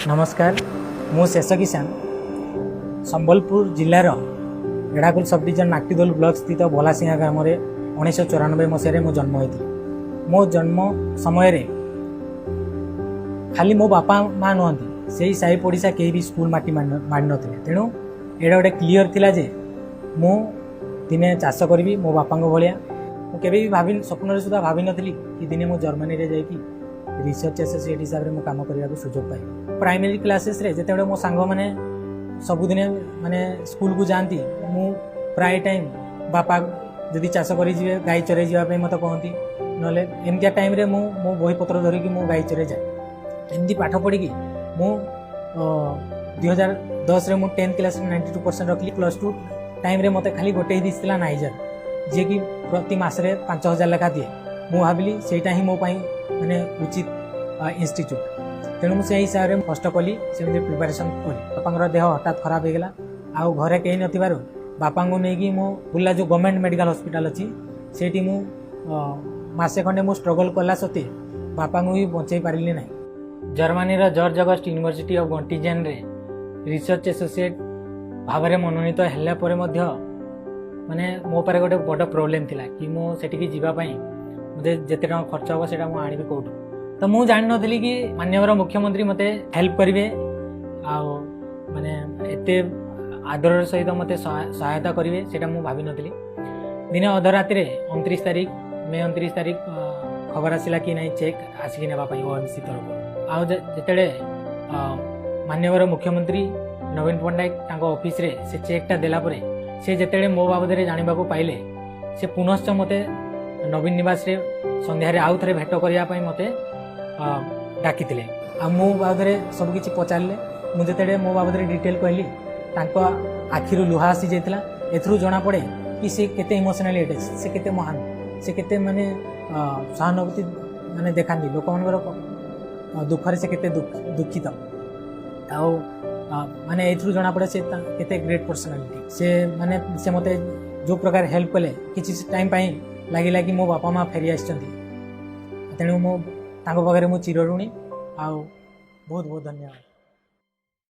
नमस्कार मु शेष किसान संबलपुर जिलार एड़ाकुल सब डिविजन नाक्टिदोल ब्लॉक स्थित भोलासिंहा ग्राम में 1994 मसीह मो जन्म होती। मो जन्म समय रे खाली मो बापा माँ नुहति से ही साई पड़िशा कहीं भी स्कूल माटी माड़ी ना तेणु एटा गोटे क्लीयर थिला जे मु दिने चाष करी मो बापा भाया मुझे भी भाभी स्वप्न सुधा भाभी नी कि दिने मु जर्मनी रे जाइकी रिसर्च एसोसिएट हिसाब से काम करने को सुजोग पाई। प्राइमरी क्लासेस रे जेते मो सांग मैंने सबुदिन माने स्कूल को जाती मु प्राय टाइम बापा जदि चाष कर गाई चरे जावाई मत कहती ना एमतिया टाइम रे मो बही पत्र धरिकी मु गाई चरे जाए एमती पाठ पढ़ी मु 2010 रे मु 10th क्लास 92% रखली। +2 टाइम रे मते खाली गोटे ही दिसला नाइजर जे कि प्रति मासरे 5000 लेखा दिए। मु भाविली सेटा ही मो पाई माने उचित इंस्टीट्यूट तेणु मुझे हिसाब से कष्ट कली से प्रिपेरेसन कली। बापा देह हठात खराब हो गला आउ घरे कहीं नथिबारु बापा को नहीं मो बुला जो गवर्नमेंट मेडिकल हॉस्पिटल अच्छी सेठी मु मासे खंडे मु स्ट्रगल कला सत्ते बापा को भी बचाई पारिली ना। Germany George August university of Gottingen रे रिसर्च एसोसिएट भाव में मनोनीत हेल्ला परे मध्य माने मो पारे गोटे बड़ प्रोब्लेम थिला कि मो सेठी जीवाई मुझे जिते टाँग खर्च हम से आनी कौटू तो मुझे जान नी कि माननीय मुख्यमंत्री मते हेल्प करेंगे माने एते आदर सहित मते सहायता करेंगे से भावी नी। दिने अधराति 29 तारीख मे 29 तारीख खबर आसला कि नहीं चेक आसिक नापी ओएमसी तरफ आते माननीय मुख्यमंत्री नवीन पट्टनायक ऑफिस रे से चेकटा देलापर से जिते मो बाबद जानवा पाइले से पुनश्च मते नवीन निवास रे संध्यारे आउ थे भेट करने मते डाकी मो बाबद सबकि पचारे मुझे मो बाबद डिटेल कहली आखिर लुहा आसी जाता एथरू जना पड़े कि से केते इमोशनली अटैच से केते महान से केते माने सहानुभूति माने देखाती लोक मान दुखरे से केते दुखित माने एथरू जना पड़े से केते ग्रेट पर्सनालिटी से माने से मते जो प्रकार हेल्प कले किसी टाइम पाई लगिला कि मो बापा माँ फेरी आसछंती तेणु मो तांको पाखरे मो चिर ऋणी आ बहुत बहुत धन्यवाद।